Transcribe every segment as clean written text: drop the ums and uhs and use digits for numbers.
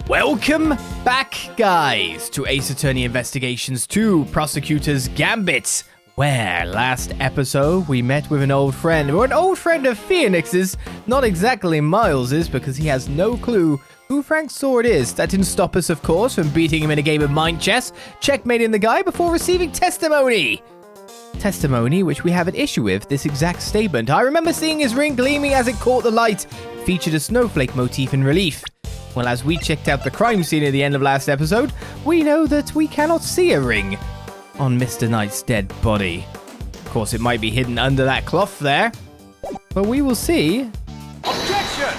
Welcome back, guys, to Ace Attorney Investigations 2, Prosecutors Gambit, where last episode we met with an old friend, or an old friend of Phoenix's, not exactly Miles's, because he has no clue who Frank Sword is. That didn't stop us, of course, from beating him in a game of mind chess, checkmating the guy before receiving testimony. Testimony which we have an issue with, this exact statement. I remember seeing his ring gleaming as it caught the light, featured a snowflake motif in relief. Well, as we checked out the crime scene at the end of last episode, we know that we cannot see a ring on Mr. Knight's dead body. Of course, it might be hidden under that cloth there, but we will see Objection!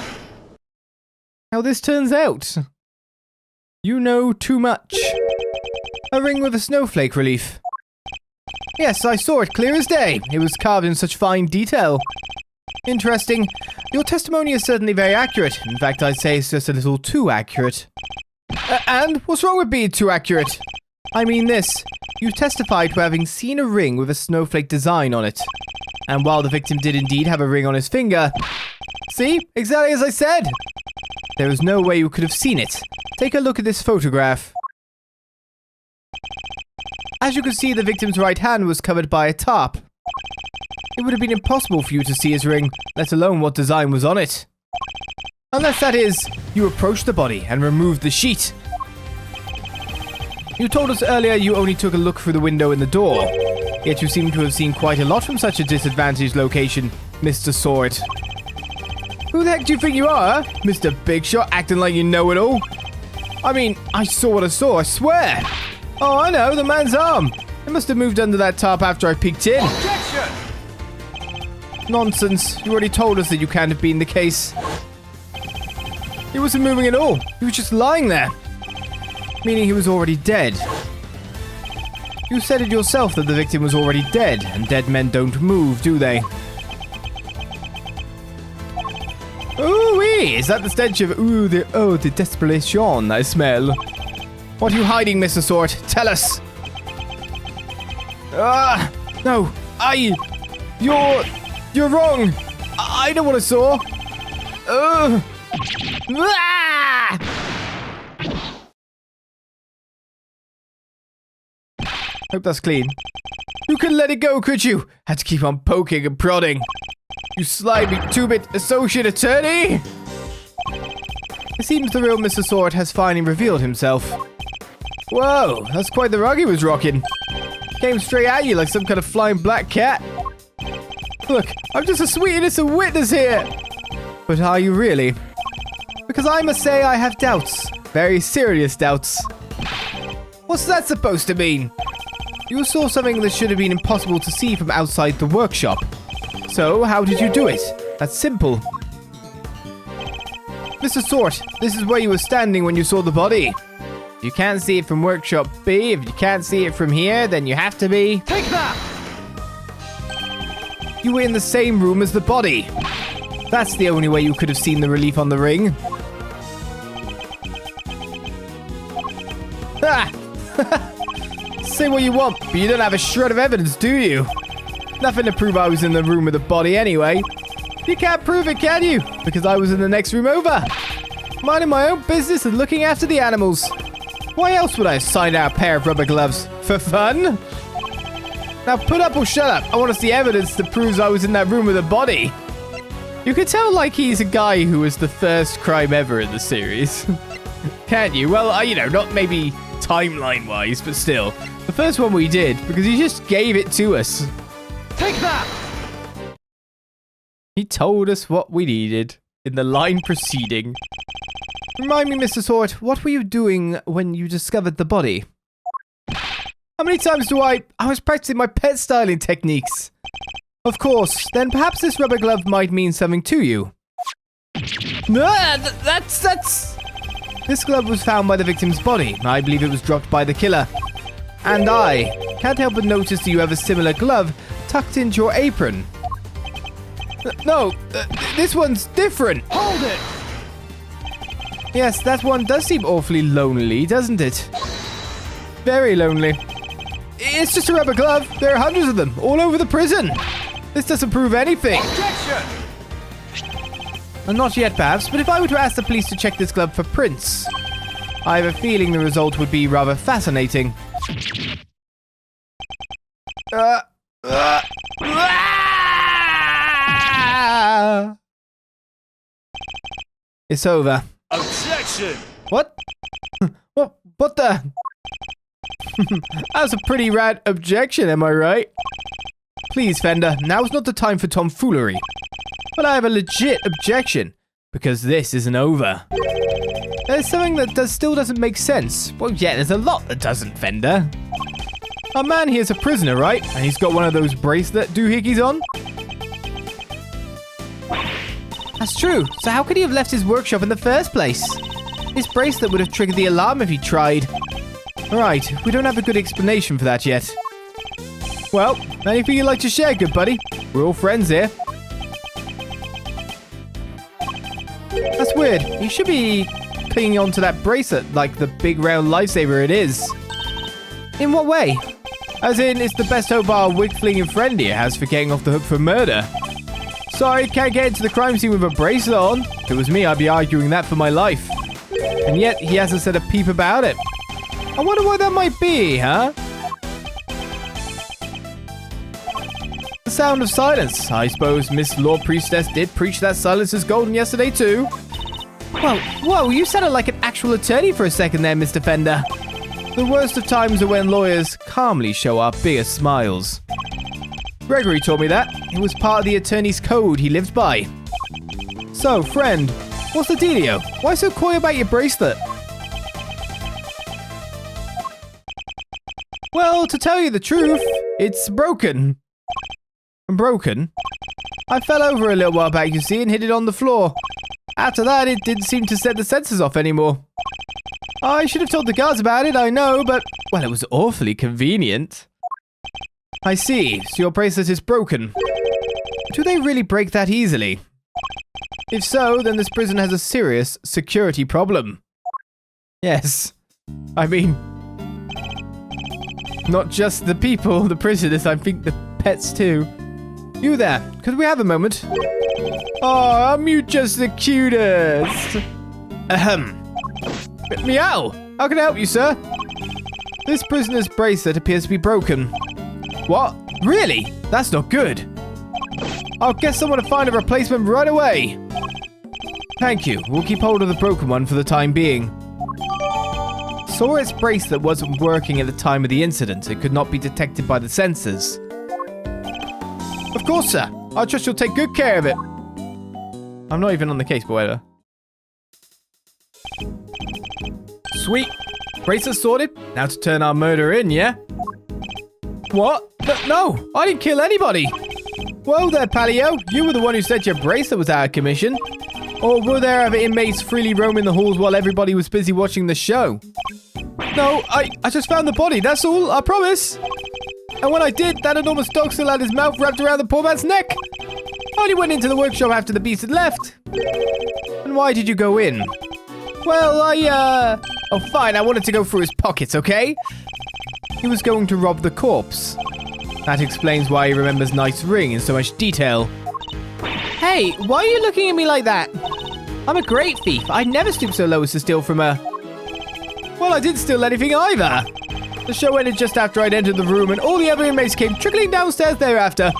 how this turns out. You know too much. A ring with a snowflake relief. Yes, I saw it clear as day. It was carved in such fine detail. Interesting. Your testimony is certainly very accurate. In fact, I'd say it's just a little too accurate. And what's wrong with being too accurate? I mean this. You testified to having seen a ring with a snowflake design on it. And while the victim did indeed have a ring on his finger... See? Exactly as I said. There is no way you could have seen it. Take a look at this photograph. As you can see, the victim's right hand was covered by a tarp. It would have been impossible for you to see his ring, let alone what design was on it. Unless, that is, you approached the body and removed the sheet. You told us earlier you only took a look through the window in the door, yet you seem to have seen quite a lot from such a disadvantaged location, Mr. Sword. Who the heck do you think you are, huh? Mr. Big Shot, acting like you know it all? I mean, I saw what I saw, I swear. Oh, I know, the man's arm. It must have moved under that tarp after I peeked in. Objection! Nonsense. You already told us that you can't have been the case. He wasn't moving at all. He was just lying there. Meaning he was already dead. You said it yourself that the victim was already dead, and dead men don't move, do they? Ooh-wee! Is that the stench of the desperation I smell? What are you hiding, Mr. Sword? Tell us! No! You're wrong! I know what I saw! Hope that's clean. You couldn't let it go, could you? Had to keep on poking and prodding. You slimy two-bit associate attorney! It seems the real Mr. Sword has finally revealed himself. Whoa, that's quite the rug he was rocking. Came straight at you like some kind of flying black cat. Look, I'm just a sweet innocent witness here. But are you really? Because I must say I have doubts. Very serious doubts. What's that supposed to mean? You saw something that should have been impossible to see from outside the workshop. So, how did you do it? That's simple. Mr. Sword, this is where you were standing when you saw the body. If you can't see it from workshop B, if you can't see it from here, then you have to be... Take that! You were in the same room as the body. That's the only way you could have seen the relief on the ring. Ah! Say what you want, but you don't have a shred of evidence, do you? Nothing to prove I was in the room with the body anyway. You can't prove it, can you? Because I was in the next room over. Minding my own business and looking after the animals. Why else would I have signed out a pair of rubber gloves? For fun? Now put up or shut up. I want to see evidence that proves I was in that room with a body. You can tell like he's a guy who was the first crime ever in the series. Can't you? Well, not maybe timeline-wise, but still. The first one we did, because he just gave it to us. Take that! He told us what we needed in the line proceeding. Remind me, Mr. Sword, what were you doing when you discovered the body? How many times do I was practicing my pet styling techniques. Of course, then perhaps this rubber glove might mean something to you. That's... This glove was found by the victim's body. I believe it was dropped by the killer. And I can't help but notice that you have a similar glove tucked into your apron. No, this one's different. Hold it! Yes, that one does seem awfully lonely, doesn't it? Very lonely. It's just a rubber glove. There are hundreds of them, all over the prison. This doesn't prove anything. Objection! Not yet, perhaps, but if I were to ask the police to check this glove for prints, I have a feeling the result would be rather fascinating. It's over. Objection! What? What the? That's a pretty rad objection, am I right? Please, Fender, now's not the time for tomfoolery. But I have a legit objection, because this isn't over. There's something that still doesn't make sense. Well, yeah, there's a lot that doesn't, Fender. Our man here's a prisoner, right? And he's got one of those bracelet doohickeys on? That's true. So how could he have left his workshop in the first place? His bracelet would have triggered the alarm if he tried. Alright, we don't have a good explanation for that yet. Well, anything you'd like to share, good buddy? We're all friends here. That's weird. He should be clinging onto that bracelet like the big round lifesaver it is. In what way? As in, it's the best hope our wig-flinging friend here has for getting off the hook for murder. Sorry, can't get into the crime scene with a bracelet on. If it was me, I'd be arguing that for my life. And yet, he hasn't said a peep about it. I wonder why that might be, huh? The sound of silence. I suppose Miss Law Priestess did preach that silence is golden yesterday too. Whoa, you sounded like an actual attorney for a second there, Mr. Fender. The worst of times are when lawyers calmly show our biggest smiles. Gregory told me that. It was part of the attorney's code he lived by. So, friend, what's the dealio? Why so coy about your bracelet? Well, to tell you the truth, it's broken. Broken? I fell over a little while back, you see, and hit it on the floor. After that, it didn't seem to set the sensors off anymore. I should have told the guards about it, I know, but, well, it was awfully convenient. I see, so your bracelet is broken. Do they really break that easily? If so, then this prison has a serious security problem. Yes. I mean, not just the people, the prisoners, I think the pets too. You there, could we have a moment? Oh, aren't you just the cutest? Ahem. Meow! How can I help you, sir? This prisoner's bracelet appears to be broken. What? Really? That's not good. I'll get someone to find a replacement right away. Thank you. We'll keep hold of the broken one for the time being. Sahwit's bracelet wasn't working at the time of the incident. It could not be detected by the sensors. Of course, sir. I trust you'll take good care of it. I'm not even on the case, but whatever. Sweet. Bracelet sorted. Now to turn our murder in, yeah? What? No, I didn't kill anybody. Whoa there, Palio. You were the one who said your bracelet was out of commission. Or were there other inmates freely roaming the halls while everybody was busy watching the show? No, I just found the body, that's all, I promise. And when I did, that enormous dog still had his mouth wrapped around the poor man's neck. I only went into the workshop after the beast had left. And why did you go in? Well, Oh, fine, I wanted to go through his pockets, okay? He was going to rob the corpse. That explains why he remembers Knight's ring in so much detail. Hey, why are you looking at me like that? I'm a great thief. I'd never stoop so low as to steal from her. Well, I didn't steal anything either. The show ended just after I'd entered the room and all the other inmates came trickling downstairs thereafter.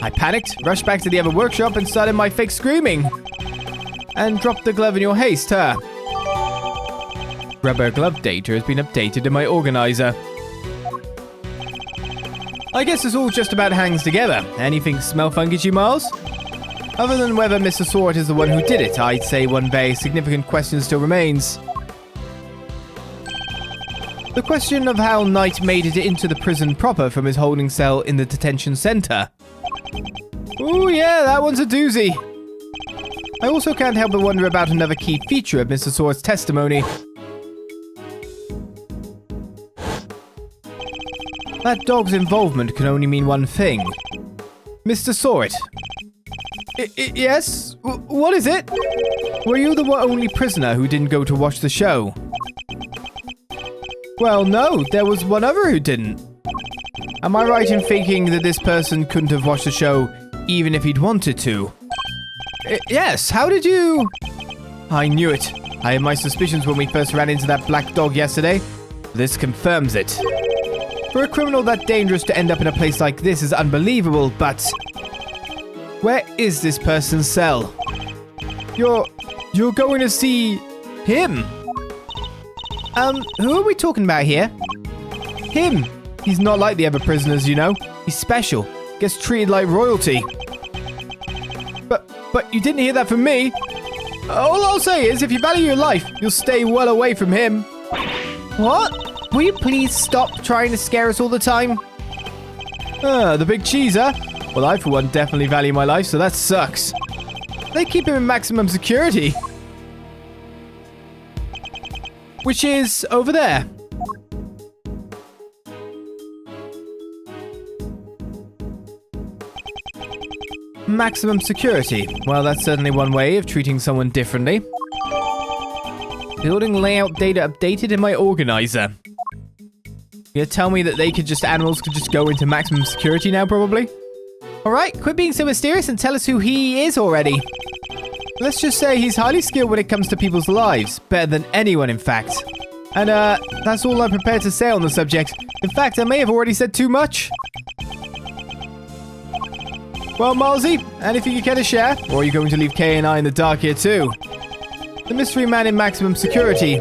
I panicked, rushed back to the other workshop and started my fake screaming. And dropped the glove in your haste, huh? Rubber glove data has been updated in my organizer. I guess this all just about hangs together. Anything smell funky, Miles? Other than whether Mr. Sahwit is the one who did it, I'd say one very significant question still remains. The question of how Knight made it into the prison proper from his holding cell in the detention center. Ooh, yeah, that one's a doozy. I also can't help but wonder about another key feature of Mr. Sahwit's testimony. That dog's involvement can only mean one thing. Mr. Sahwit. Yes? What is it? Were you the only prisoner who didn't go to watch the show? Well, no, there was one other who didn't. Am I right in thinking that this person couldn't have watched the show even if he'd wanted to? Yes, how did you... I knew it. I had my suspicions when we first ran into that black dog yesterday. This confirms it. For a criminal that dangerous to end up in a place like this is unbelievable, but... where is this person's cell? You're going to see... him? Who are we talking about here? Him. He's not like the other prisoners, you know. He's special. Gets treated like royalty. But you didn't hear that from me. All I'll say is, if you value your life, you'll stay well away from him. What? Will you please stop trying to scare us all the time? The big cheese, huh? Well, I, for one, definitely value my life, so that sucks. They keep him in maximum security. Which is over there. Maximum security. Well, that's certainly one way of treating someone differently. Building layout data updated in my organizer. You're gonna tell me that animals could just go into maximum security now, probably? Alright, quit being so mysterious and tell us who he is already. Let's just say he's highly skilled when it comes to people's lives. Better than anyone, in fact. And, that's all I'm prepared to say on the subject. In fact, I may have already said too much. Well, Milesy, anything you care to share? Or are you going to leave Kay and I in the dark here too? The mystery man in maximum security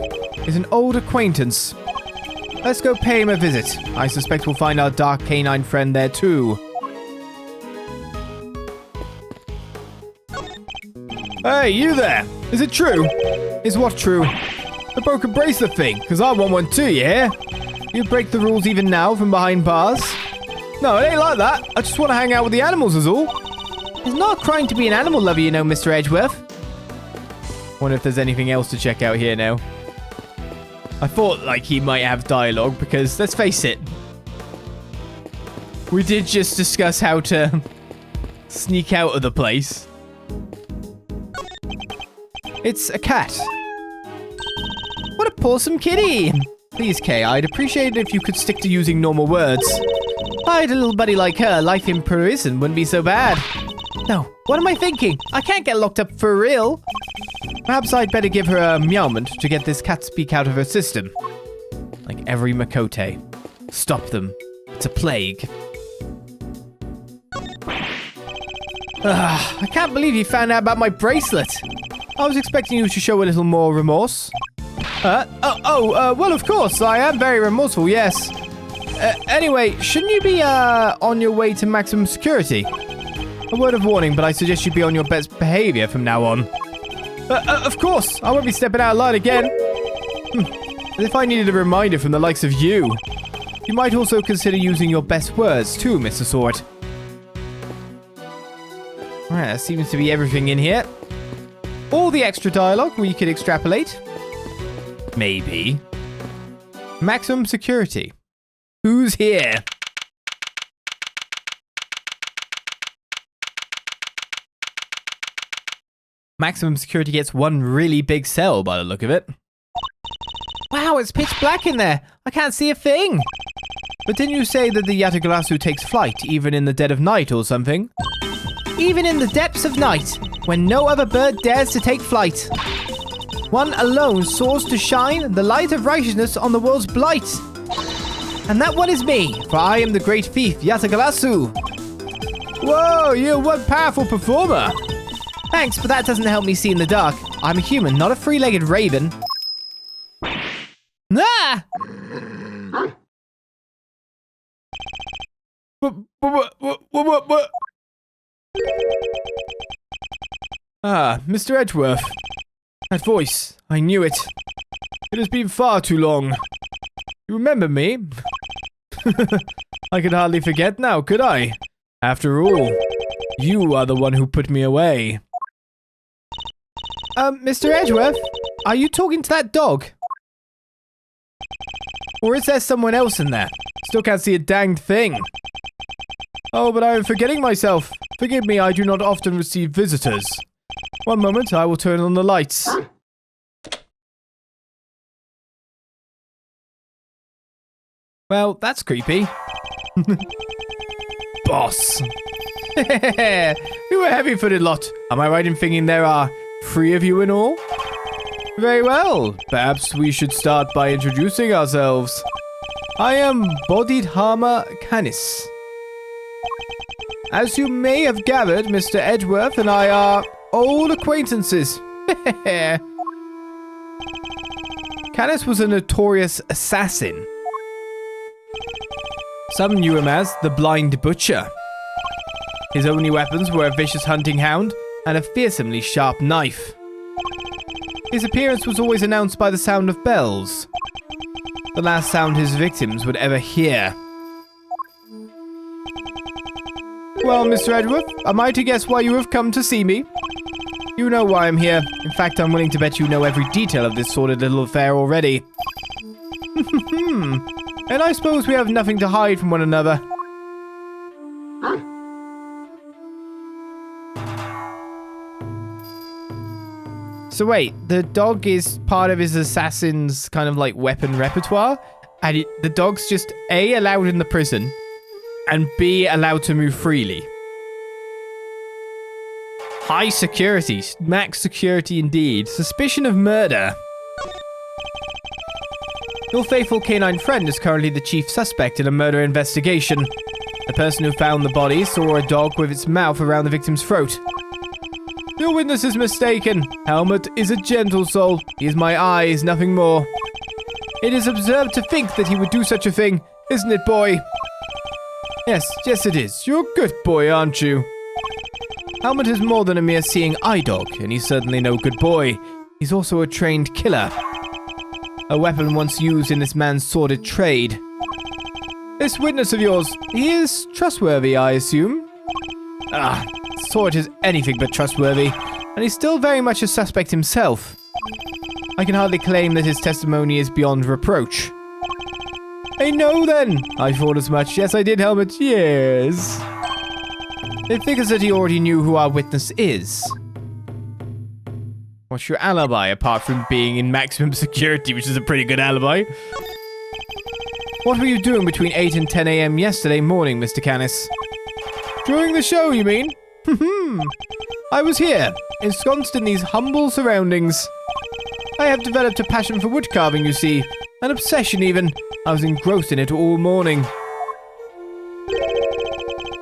is an old acquaintance. Let's go pay him a visit. I suspect we'll find our dark canine friend there too. Hey, you there! Is it true? Is what true? The broken bracelet thing, because I want one too, yeah? You break the rules even now from behind bars? No, it ain't like that. I just want to hang out with the animals is all. It's not a crime to be an animal lover, you know, Mr. Edgeworth. Wonder if there's anything else to check out here now. I thought, like, he might have dialogue because, let's face it, we did just discuss how to sneak out of the place. It's a cat. What a awesome kitty. Please, Kay, I'd appreciate it if you could stick to using normal words. If I had a little buddy like her, life in prison wouldn't be so bad. No, what am I thinking? I can't get locked up for real. Perhaps I'd better give her a meowment to get this cat speak out of her system. Like every Makote. Stop them. It's a plague. I can't believe you found out about my bracelet. I was expecting you to show a little more remorse. Well, of course, I am very remorseful, yes. Anyway, shouldn't you be, on your way to maximum security? A word of warning, but I suggest you be on your best behavior from now on. Of course, I won't be stepping out of line again. As if I needed a reminder from the likes of you. You might also consider using your best words too, Mr. Sword. Alright, that seems to be everything in here. All the extra dialogue we could extrapolate. Maybe. Maximum security. Who's here? Maximum security gets one really big cell by the look of it. Wow, it's pitch black in there. I can't see a thing. But didn't you say that the Yatagarasu takes flight even in the dead of night or something? Even in the depths of night, when no other bird dares to take flight. One alone soars to shine the light of righteousness on the world's blight. And that one is me, for I am the great thief, Yatagarasu. Whoa, you're one powerful performer. Thanks, but that doesn't help me see in the dark. I'm a human, not a three-legged raven. Ah! What? Ah, Mr. Edgeworth. That voice, I knew it. It has been far too long. You remember me? I could hardly forget now, could I? After all, you are the one who put me away. Mr. Edgeworth, are you talking to that dog? Or is there someone else in there? Still can't see a danged thing. Oh, but I am forgetting myself. Forgive me, I do not often receive visitors. One moment, I will turn on the lights. Well, that's creepy. Boss. You a heavy-footed lot. Am I right in thinking there are 3 of you in all? Very well. Perhaps we should start by introducing ourselves. I am Bodhidharma Kanis. As you may have gathered, Mr. Edgeworth and I are old acquaintances. Kanis was a notorious assassin. Some knew him as the Blind Butcher. His only weapons were a vicious hunting hound and a fearsomely sharp knife. His appearance was always announced by the sound of bells, the last sound his victims would ever hear. Well, Mr. Edgeworth, am I to guess why you have come to see me? You know why I'm here. In fact, I'm willing to bet you know every detail of this sordid little affair already. And I suppose we have nothing to hide from one another. So wait, the dog is part of his assassin's kind of like weapon repertoire? And the dog's just A, allowed in the prison, and B, allowed to move freely. High security, max security indeed. Suspicion of murder. Your faithful canine friend is currently the chief suspect in a murder investigation. The person who found the body saw a dog with its mouth around the victim's throat. Your witness is mistaken. Helmut is a gentle soul. He is my eyes, nothing more. It is absurd to think that he would do such a thing, isn't it, boy? Yes, it is. You're a good boy, aren't you? Helmut is more than a mere seeing eye dog, and he's certainly no good boy. He's also a trained killer. A weapon once used in this man's sordid trade. This witness of yours, he is trustworthy, I assume? Sort is anything but trustworthy, and he's still very much a suspect himself. I can hardly claim that his testimony is beyond reproach. Hey, no then! I thought as much. Yes, I did, Helmut. Yes. It figures that he already knew who our witness is. What's your alibi, apart from being in maximum security, which is a pretty good alibi? What were you doing between 8 and 10 a.m. yesterday morning, Mr. Kanis? During the show, you mean? I was here, ensconced in these humble surroundings. I have developed a passion for wood carving, you see. An obsession, even. I was engrossed in it all morning.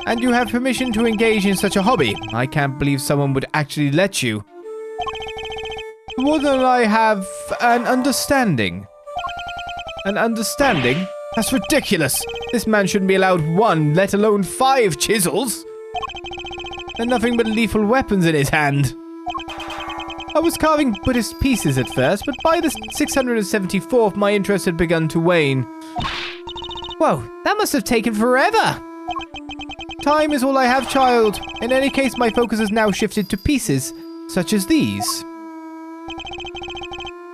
And you have permission to engage in such a hobby. I can't believe someone would actually let you. The Warden and I have an understanding. An understanding? That's ridiculous. This man shouldn't be allowed 1, let alone 5 chisels. And nothing but lethal weapons in his hand. I was carving Buddhist pieces at first, but by the 674th, my interest had begun to wane. Whoa, that must have taken forever. Time is all I have, child. In any case, my focus has now shifted to pieces, such as these.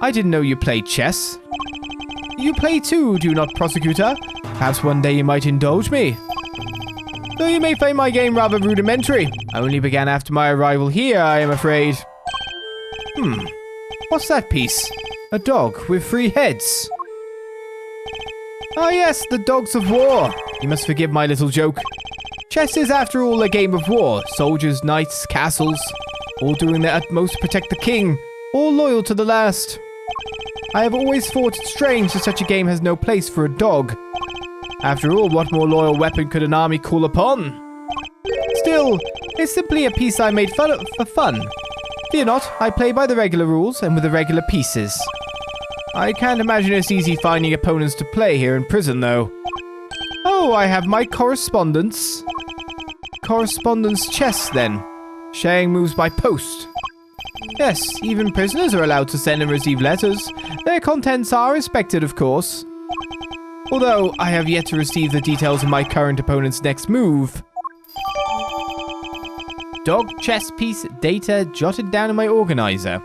I didn't know you played chess. You play too, do not, Prosecutor? Perhaps one day you might indulge me. Though you may find my game rather rudimentary. I only began after my arrival here, I am afraid. What's that piece? A dog with 3 heads. Ah yes, the dogs of war. You must forgive my little joke. Chess is after all a game of war. Soldiers, knights, castles, all doing their utmost to protect the king, all loyal to the last. I have always thought it strange that such a game has no place for a dog. After all, what more loyal weapon could an army call upon? Still, it's simply a piece I made for fun. Fear not, I play by the regular rules and with the regular pieces. I can't imagine it's easy finding opponents to play here in prison, though. Oh, I have my correspondence. Correspondence chess, then. Sharing moves by post. Yes, even prisoners are allowed to send and receive letters. Their contents are respected, of course. Although, I have yet to receive the details of my current opponent's next move. Dog chess piece data jotted down in my organizer.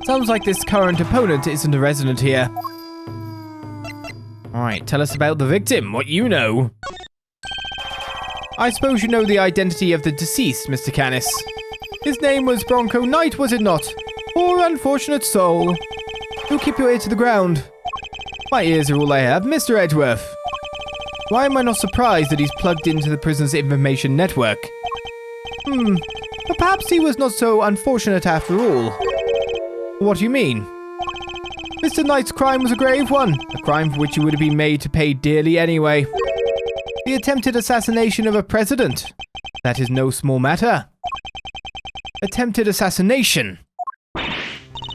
Sounds like this current opponent isn't a resident here. Alright, tell us about the victim, what you know. I suppose you know the identity of the deceased, Mr. Kanis. His name was Bronco Knight, was it not? Poor unfortunate soul. Do keep your ear to the ground. My ears are all I have, Mr. Edgeworth. Why am I not surprised that he's plugged into the prison's information network? But perhaps he was not so unfortunate after all. What do you mean? Mr. Knight's crime was a grave one, a crime for which he would have been made to pay dearly anyway. The attempted assassination of a president. That is no small matter. Attempted assassination.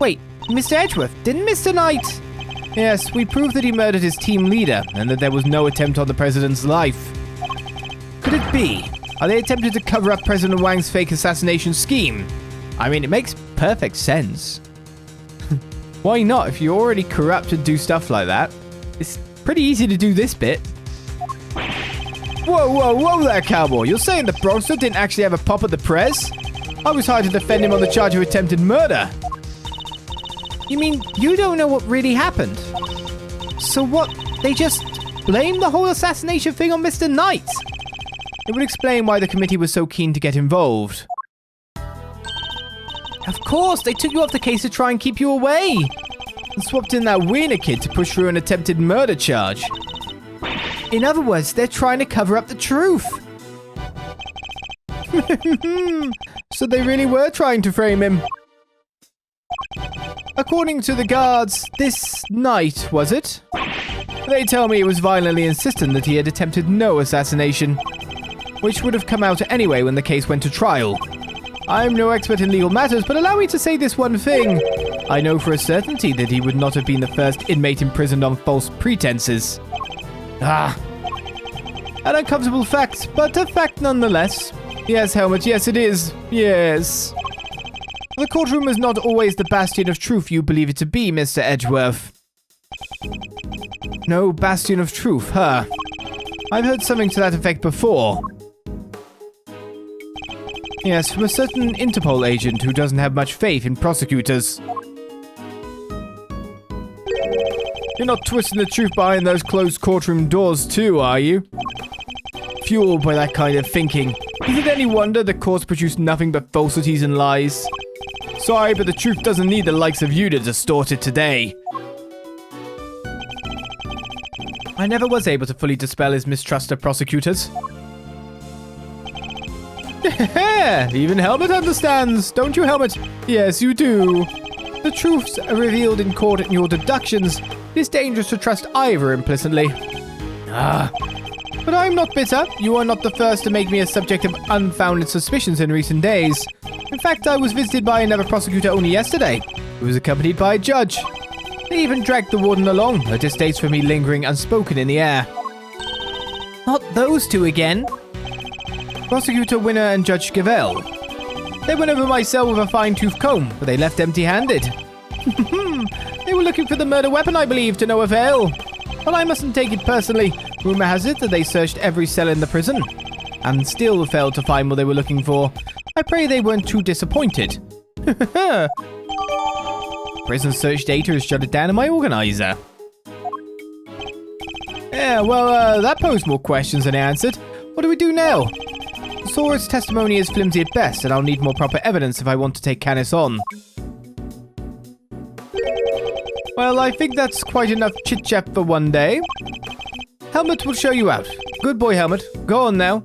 Wait, Mr. Edgeworth, didn't Mr. Knight... Yes, we proved that he murdered his team leader, and that there was no attempt on the president's life. Could it be? Are they attempting to cover up President Wang's fake assassination scheme? I mean, it makes perfect sense. Why not? If you're already corrupt and do stuff like that, it's pretty easy to do this bit. Whoa, whoa, whoa there, cowboy. You're saying the Bracelet didn't actually have a pop at the press? I was hired to defend him on the charge of attempted murder. You mean you don't know what really happened? So what? They just blamed the whole assassination thing on Mr. Knight? It would explain why the committee was so keen to get involved. Of course, they took you off the case to try and keep you away. And swapped in that Wiener kid to push through an attempted murder charge. In other words, they're trying to cover up the truth. So they really were trying to frame him. According to the guards, this night, was it? They tell me he was violently insistent that he had attempted no assassination, which would have come out anyway when the case went to trial. I'm no expert in legal matters, but allow me to say this one thing. I know for a certainty that he would not have been the first inmate imprisoned on false pretenses. An uncomfortable fact, but a fact nonetheless. Yes, Helmut, yes it is. Yes. The courtroom is not always the bastion of truth you believe it to be, Mr. Edgeworth. No bastion of truth, huh? I've heard something to that effect before. Yes, from a certain Interpol agent who doesn't have much faith in prosecutors. You're not twisting the truth behind those closed courtroom doors too, are you? Fueled by that kind of thinking, is it any wonder the courts produce nothing but falsities and lies? Sorry, but the truth doesn't need the likes of you to distort it today. I never was able to fully dispel his mistrust of prosecutors. Even Helmut understands, don't you, Helmut? Yes, you do. The truths are revealed in court and your deductions. It is dangerous to trust either implicitly. But I'm not bitter. You are not the first to make me a subject of unfounded suspicions in recent days. In fact, I was visited by another prosecutor only yesterday, who was accompanied by a judge. They even dragged the warden along, a distaste for me lingering unspoken in the air. Not those two again. Prosecutor Winner and Judge Gavel. They went over my cell with a fine-tooth comb, but they left empty-handed. They were looking for the murder weapon, I believe, to no avail. But I mustn't take it personally. Rumor has it that they searched every cell in the prison, and still failed to find what they were looking for. I pray they weren't too disappointed. Prison search data is jotted down in my organizer. Yeah, well, that posed more questions than it answered. What do we do now? Sora's testimony is flimsy at best, and I'll need more proper evidence if I want to take Kanis on. Well, I think that's quite enough chit-chat for one day. Helmut will show you out. Good boy, Helmut. Go on now.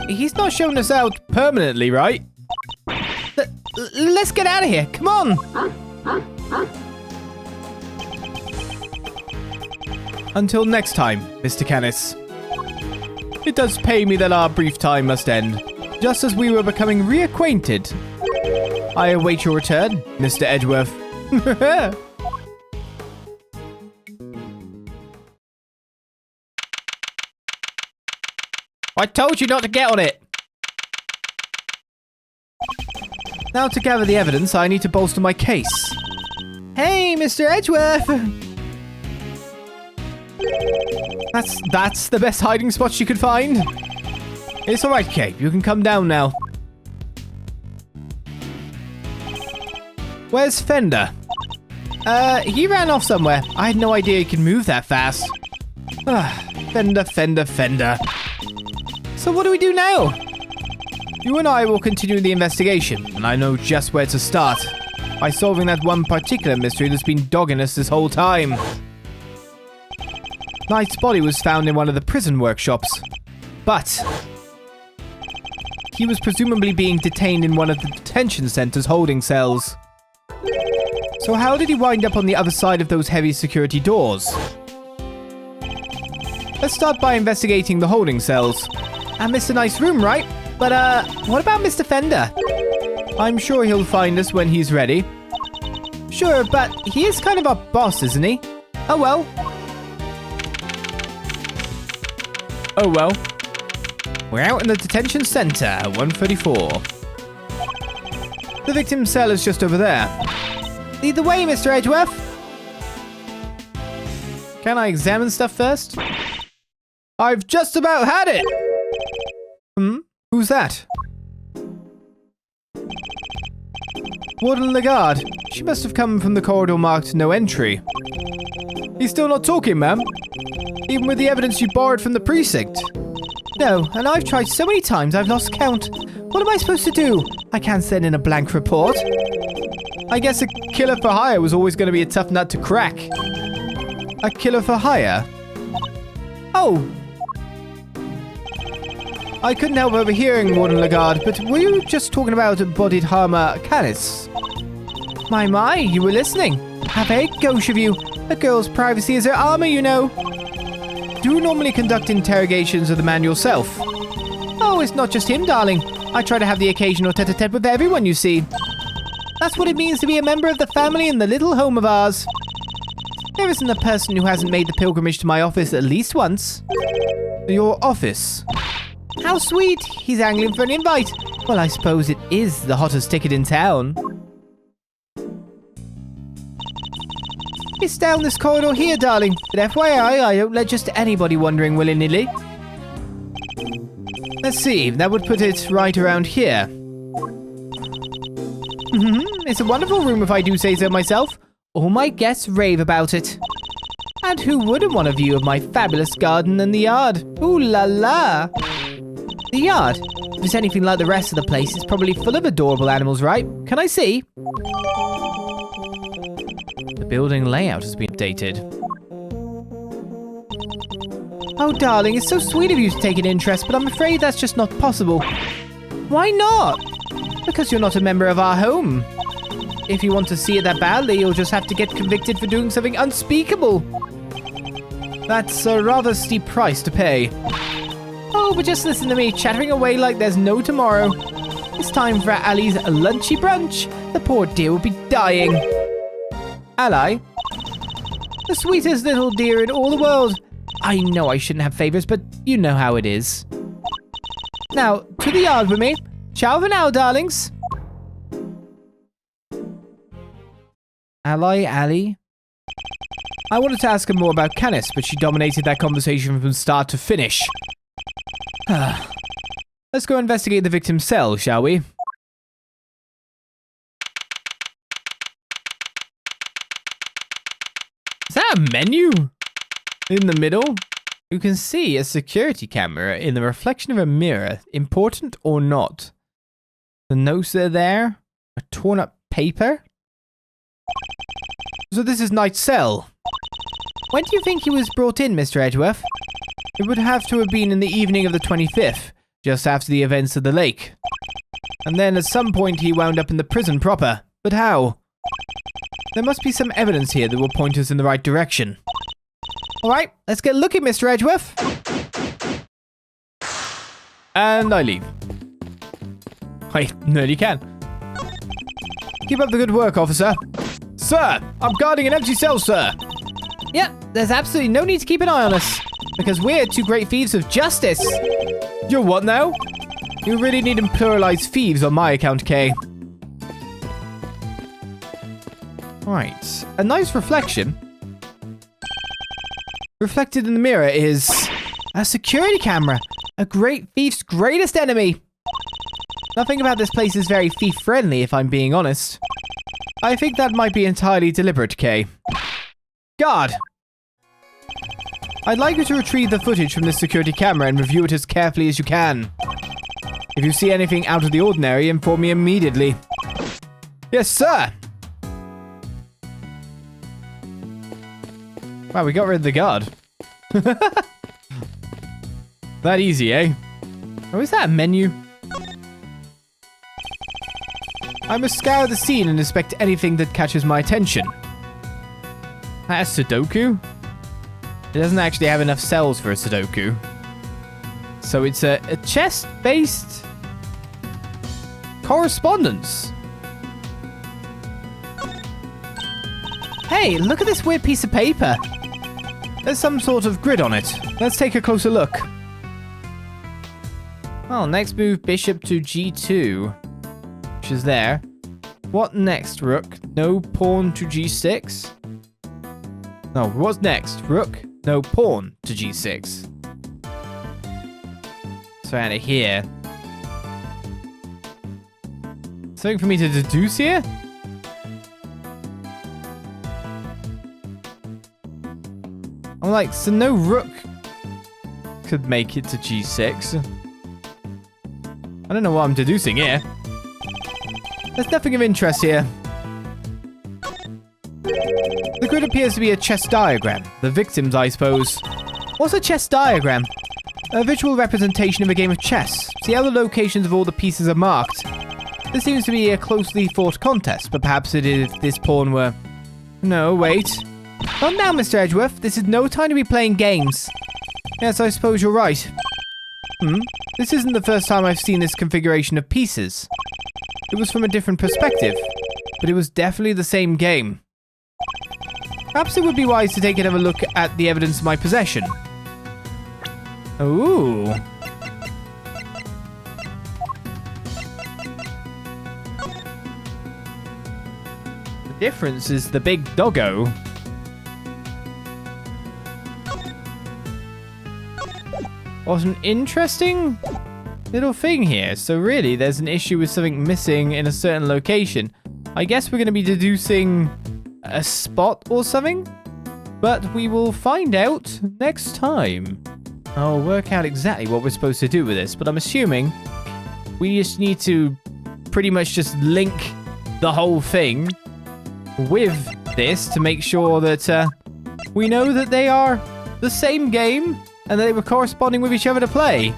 He's not showing us out permanently, right? Let's get out of here. Come on. Until next time, Mr. Kanis. It does pain me that our brief time must end, just as we were becoming reacquainted. I await your return, Mr. Edgeworth. I told you not to get on it! Now to gather the evidence, I need to bolster my case. Hey, Mr. Edgeworth! That's the best hiding spot she could find. It's alright, Kate. You can come down now. Where's Fender? He ran off somewhere. I had no idea he could move that fast. Fender. So what do we do now? You and I will continue the investigation, and I know just where to start. By solving that one particular mystery that's been dogging us this whole time. Knight's body was found in one of the prison workshops. But he was presumably being detained in one of the detention center's holding cells. So how did he wind up on the other side of those heavy security doors? Let's start by investigating the holding cells. And Mr. Nice Room, right? But, what about Mr. Fender? I'm sure he'll find us when he's ready. Sure, but he is kind of our boss, isn't he? Oh well. Oh well. We're out in the detention center, 134. The victim's cell is just over there. Lead the way, Mr. Edgeworth. Can I examine stuff first? I've just about had it! Who's that? Warden Laguarde. She must have come from the corridor marked no entry. He's still not talking, ma'am. Even with the evidence you borrowed from the precinct. No, and I've tried so many times I've lost count. What am I supposed to do? I can't send in a blank report. I guess a killer for hire was always going to be a tough nut to crack. A killer for hire? Oh. I couldn't help overhearing, Warden Laguarde, but were you just talking about Bodhidharma Kanis? My, you were listening. Have a gauche of you. A girl's privacy is her armor, you know. Do you normally conduct interrogations of the man yourself? Oh, it's not just him, darling. I try to have the occasional tete-a-tete with everyone you see. That's what it means to be a member of the family in the little home of ours. There isn't a person who hasn't made the pilgrimage to my office at least once. Your office? How sweet! He's angling for an invite. Well, I suppose it is the hottest ticket in town. It's down this corridor here, darling. But FYI, I don't let just anybody wandering willy-nilly. Let's see, that would put it right around here. It's a wonderful room if I do say so myself. All my guests rave about it. And who wouldn't want a view of my fabulous garden and the yard? Ooh la la! The yard? If it's anything like the rest of the place, it's probably full of adorable animals, right? Can I see? The building layout has been updated. Oh, darling, it's so sweet of you to take an interest, but I'm afraid that's just not possible. Why not? Because you're not a member of our home. If you want to see it that badly, you'll just have to get convicted for doing something unspeakable. That's a rather steep price to pay. Oh, but just listen to me chattering away like there's no tomorrow. It's time for Ali's lunchy brunch. The poor dear will be dying. Ali? The sweetest little dear in all the world. I know I shouldn't have favors, but you know how it is. Now, to the yard with me. Ciao for now, darlings. Ali? I wanted to ask her more about Canis, but she dominated that conversation from start to finish. Let's go investigate the victim's cell, shall we? Is that a menu? In the middle? You can see a security camera in the reflection of a mirror, important or not. The notes are there. A torn up paper. So this is Knight's cell. When do you think he was brought in, Mr. Edgeworth? It would have to have been in the evening of the 25th, just after the events of the lake. And then at some point he wound up in the prison proper. But how? There must be some evidence here that will point us in the right direction. Alright, let's get looking, Mr. Edgeworth. And I leave. Wait, no, you can. Keep up the good work, officer. Sir, I'm guarding an empty cell, sir. Yep, there's absolutely no need to keep an eye on us. Because we're two great thieves of justice. You're what now? You really need to pluralize thieves on my account, Kay. Right, a nice reflection. Reflected in the mirror is a security camera. A great thief's greatest enemy. Nothing about this place is very thief-friendly, if I'm being honest. I think that might be entirely deliberate, Kay. Guard! I'd like you to retrieve the footage from this security camera and review it as carefully as you can. If you see anything out of the ordinary, inform me immediately. Yes, sir! Wow, we got rid of the guard. That easy, eh? Oh, is that a menu? I must scour the scene and inspect anything that catches my attention. That's Sudoku? It doesn't actually have enough cells for a Sudoku. So it's a chess-based correspondence. Hey, look at this weird piece of paper. There's some sort of grid on it. Let's take a closer look. Well, next move bishop to g2, which is there. What next, rook? No pawn to g6? No, what's next? Rook? No pawn to g6. So out of here. Something for me to deduce here? I'm like, so no rook could make it to g6. I don't know what I'm deducing here. There's nothing of interest here. The grid appears to be a chess diagram. The victims, I suppose. What's a chess diagram? A visual representation of a game of chess. See how the locations of all the pieces are marked. This seems to be a closely fought contest, but perhaps if this pawn were... No, wait. Not now, Mr. Edgeworth. This is no time to be playing games. Yes, I suppose you're right. This isn't the first time I've seen this configuration of pieces. It was from a different perspective, but it was definitely the same game. Perhaps it would be wise to take another look at the evidence in my possession. Ooh. The difference is the big doggo. What an interesting little thing here. So really, there's an issue with something missing in a certain location. I guess we're going to be deducing a spot or something, but we will find out next time. I'll work out exactly what we're supposed to do with this, but I'm assuming we just need to pretty much just link the whole thing with this to make sure that we know that they are the same game and that they were corresponding with each other to play.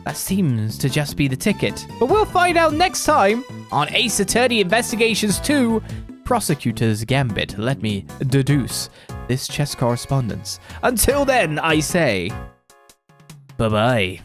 That seems to just be the ticket. But we'll find out next time on Ace Attorney Investigations 2, Prosecutors Gambit. Let me deduce this chess correspondence. Until then, I say, bye-bye.